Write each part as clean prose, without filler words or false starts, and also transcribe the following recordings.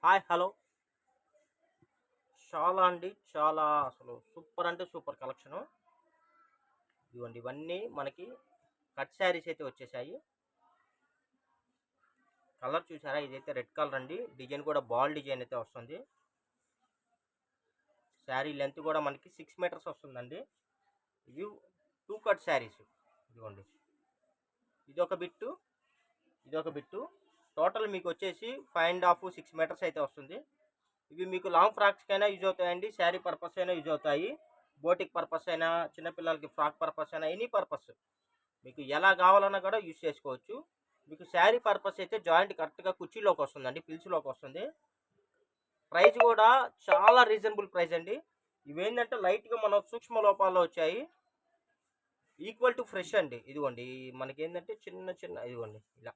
Hi hello. చాలా అండి చాలా అసలు సూపర్ అంటే సూపర్ కలెక్షను. ఇదిగోండి ఇవన్నీ మనకి కట్ శారీస్ అయితే వచ్చేసాయి. కలర్ చూసారా? ఇదైతే రెడ్ కలర్ అండి. డిజైన్ కూడా బాల్ డిజైన్ అయితే వస్తుంది. శారీ లెంత్ కూడా మనకి 6 మీటర్స్ వస్తుందండి. ఇవి 2 కట్ శారీస్. ఇదిగోండి ఇదొక బిట్టు, ఇదొక బిట్టు. టోటల్ మీకు వచ్చేసి 5.5 6 మీటర్స్ అయితే వస్తుంది. ఇవి మీకు లాంగ్ ఫ్రాక్స్ కైనా యూజ్ అవుతాయండి, శారీ పర్పస్ అయినా యూజ్ అవుతాయి, బోటిక్ పర్పస్ అయినా, చిన్నపిల్లలకి ఫ్రాక్ పర్పస్ అయినా, ఎనీ పర్పస్ మీకు ఎలా కావాలన్నా కూడా యూజ్ చేసుకోవచ్చు. మీకు శారీ పర్పస్ అయితే జాయింట్ కరెక్ట్గా కుర్చీలోకి వస్తుందండి, పిల్చులోకి వస్తుంది. ప్రైస్ కూడా చాలా రీజనబుల్ ప్రైస్ అండి. ఇవేంటంటే లైట్గా మన సూక్ష్మ లోపాల్లో వచ్చాయి. ఈక్వల్ టు ఫ్రెష్ అండి. ఇదిగోండి మనకి ఏంటంటే చిన్న చిన్న ఇదిగోండి ఇలా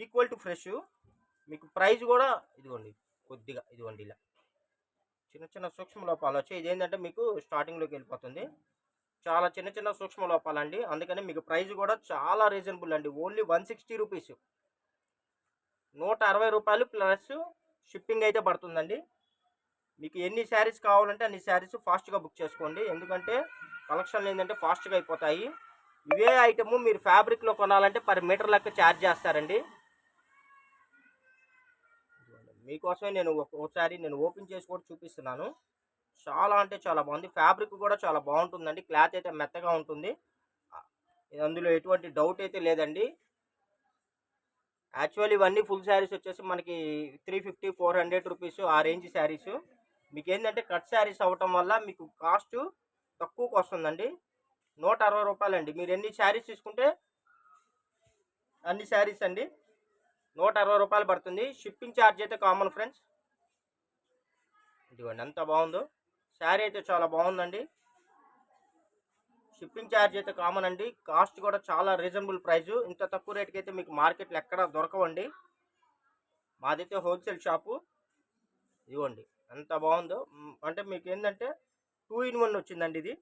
ఈక్వల్ టు ఫ్రెష్. మీకు ప్రైస్ కూడా ఇదిగోండి కొద్దిగా ఇదిగోండి ఇలా చిన్న చిన్న సూక్ష్మ లోపాలు వచ్చాయి. ఇదేంటంటే మీకు స్టార్టింగ్లోకి వెళ్ళిపోతుంది. చాలా చిన్న చిన్న సూక్ష్మ లోపాలండి. అందుకని మీకు ప్రైస్ కూడా చాలా రీజనబుల్ అండి. ఓన్లీ 160 రూపీస్, రూ. 160 ప్లస్ షిప్పింగ్ అయితే పడుతుందండి. మీకు ఎన్ని శారీస్ కావాలంటే అన్ని శారీస్ ఫాస్ట్గా బుక్ చేసుకోండి. ఎందుకంటే కలెక్షన్లు ఏంటంటే ఫాస్ట్గా అయిపోతాయి. ఇవే ఐటమ్ మీరు ఫ్యాబ్రిక్లో కొనాలంటే పర్ మీటర్ లెక్క ఛార్జ్ చేస్తారండి. మీకోసమే నేను ఒకసారి నేను ఓపెన్ చేసి కూడా చూపిస్తున్నాను. చాలా అంటే చాలా బాగుంది. ఫ్యాబ్రిక్ కూడా చాలా బాగుంటుందండి. క్లాత్ అయితే మెత్తగా ఉంటుంది. అందులో ఎటువంటి డౌట్ అయితే లేదండి. యాక్చువల్ ఇవన్నీ ఫుల్ శారీస్ వచ్చేసి మనకి 350 400 రూపీస్ ఆ రేంజ్ శారీస్. మీకు ఏంటంటే కట్ శారీస్ అవ్వటం వల్ల మీకు కాస్ట్ తక్కువకు వస్తుందండి. రూ. 160 అండి. మీరు ఎన్ని శారీస్ తీసుకుంటే అన్ని శారీస్ అండి. రూ. 160 పడుతుంది. షిప్పింగ్ ఛార్జ్ అయితే కామన్ ఫ్రెండ్స్. ఇదిగోండి ఎంత బాగుందో శారీ అయితే చాలా బాగుందండి. షిప్పింగ్ ఛార్జ్ అయితే కామన్ అండి. కాస్ట్ కూడా చాలా రీజనబుల్ ప్రైస్. ఇంత తక్కువ రేట్కి అయితే మీకు మార్కెట్లో ఎక్కడ దొరకవండి. మాదైతే హోల్సేల్ షాపు. ఇదిగోండి ఎంత బాగుందో. అంటే మీకు ఏంటంటే 2 in 1 వచ్చిందండి ఇది.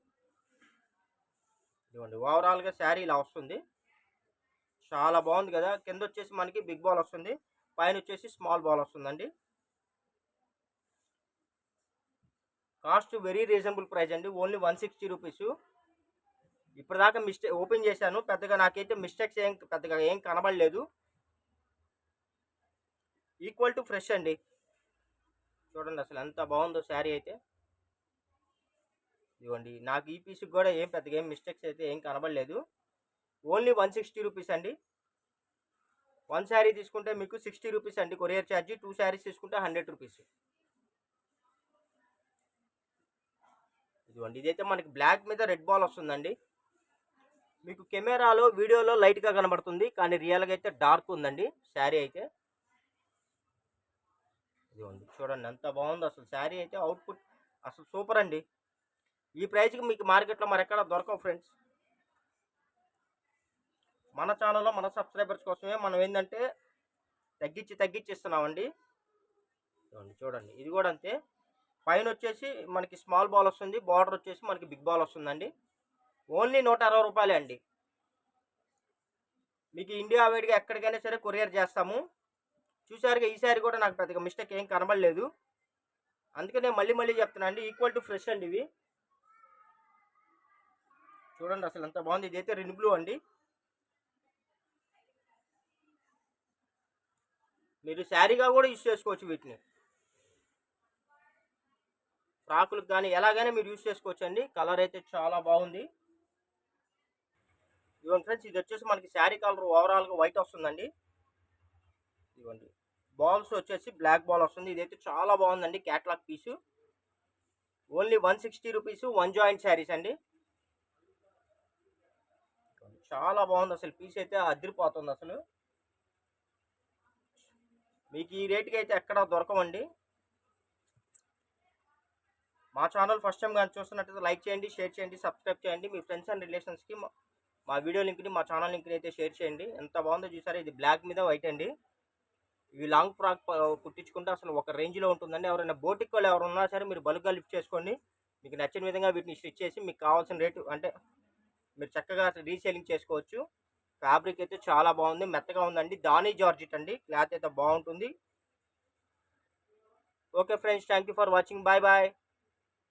ఇదిగోండి ఓవరాల్గా శారీ ఇలా వస్తుంది. చాలా బాగుంది కదా. కింద వచ్చేసి మనకి బిగ్ బాల్ వస్తుంది, పైన వచ్చేసి స్మాల్ బాల్ వస్తుందండి. కాస్ట్ వెరీ రీజనబుల్ ప్రైస్ అండి. Only 160 rupees. ఇప్పటిదాకా ఓపెన్ చేశాను, పెద్దగా నాకైతే మిస్టేక్స్ పెద్దగా ఏం కనబడలేదు. ఈక్వల్ టు ఫ్రెష్ అండి. చూడండి అసలు ఎంత బాగుందో శారీ అయితే. ఇదిగోండి నాకు ఈ పీస్కి కూడా ఏం పెద్దగా ఏం మిస్టేక్స్ అయితే ఏం కనబడలేదు. ఓన్లీ 160 రూపీస్ అండి. 1 శారీ తీసుకుంటే మీకు 60 రూపీస్ అండి కొరియర్ ఛార్జ్. 2 శారీస్ తీసుకుంటే 100 రూపీస్. ఇదిగోండి ఇదైతే మనకి బ్లాక్ మీద రెడ్ బాల్ వస్తుందండి. మీకు కెమెరాలో వీడియోలో లైట్గా కనబడుతుంది, కానీ రియల్గా అయితే డార్క్ ఉందండి శారీ అయితే. ఇదిగోండి చూడండి ఎంత బాగుందో అసలు శారీ అయితే. అవుట్పుట్ అసలు సూపర్ అండి. ఈ ప్రైస్కి మీకు మార్కెట్లో మరెక్కడ దొరకవు ఫ్రెండ్స్. మన ఛానల్లో మన సబ్స్క్రైబర్స్ కోసమే మనం ఏంటంటే తగ్గించి ఇస్తున్నామండి. చూడండి ఇది కూడా అంతే. పైన వచ్చేసి మనకి స్మాల్ బాల్ వస్తుంది, బార్డర్ వచ్చేసి మనకి బిగ్ బాల్ వస్తుందండి. ఓన్లీ రూ. 160 అండి. మీకు ఇండియా వైడ్గా ఎక్కడికైనా సరే కొరియర్ చేస్తాము. చూసారుగా ఈ శారీ కూడా నాకు పెద్దగా మిస్టేక్ ఏం కనబడలేదు. అందుకే నేను మళ్ళీ చెప్తున్నా అండి, ఈక్వల్ టు ఫ్రెష్ అండి ఇవి. చూడండి అసలు ఎంత బాగుంది. ఇదైతే రెడ్ బ్లూ అండి. మీరు శారీగా కూడా యూజ్ చేసుకోవచ్చు వీటిని. ఫ్రాకులకు కానీ ఎలాగైనా మీరు యూజ్ చేసుకోవచ్చు అండి. కలర్ అయితే చాలా బాగుంది. ఇదిగోండి ఫ్రెండ్స్, ఇది వచ్చేసి మనకి శారీ కలర్ ఓవరాల్గా వైట్ వస్తుందండి. ఇదిగోండి బాల్స్ వచ్చేసి బ్లాక్ బాల్ వస్తుంది. ఇదైతే చాలా బాగుందండి క్యాట్లాగ్ పీసు. ఓన్లీ 160 రూపీస్ 1 జాయింట్ శారీస్ అండి. చాలా బాగుంది అసలు. పీస్ అయితే అదిరిపోతుంది అసలు. మీకు ఈ రేటుకి అయితే ఎక్కడ దొరకవండి. మా ఛానల్ ఫస్ట్ టైం కానీ చూస్తున్నట్టయితే లైక్ చేయండి, షేర్ చేయండి, సబ్స్క్రైబ్ చేయండి. మీ ఫ్రెండ్స్ అండ్ రిలేషన్స్కి మా వీడియో లింక్ని, మా ఛానల్ లింక్ని అయితే షేర్ చేయండి. ఎంత బాగుందో చూసారా. ఇది బ్లాక్ మీద వైట్ అండి. ఇవి లాంగ్ ఫ్రాక్ కుట్టించుకుంటే అసలు ఒక రేంజ్లో ఉంటుందండి. ఎవరైనా బోటిక్ వాళ్ళు ఎవరు ఉన్నా సరే మీరు బల్క్గా లిఫ్ట్ చేసుకోండి. మీకు నచ్చిన విధంగా వీటిని స్టిచ్ చేసి మీకు కావాల్సిన రేటు అంటే మీరు చక్కగా రీసేలింగ్ చేసుకోవచ్చు. ఫ్యాబ్రిక్ అయితే చాలా బాగుంది, మెత్తగా ఉందండి. దాని జార్జెట్ అండి. క్లాత్ అయితే బాగుంటుంది. Okay friends, thank you for watching. Bye bye.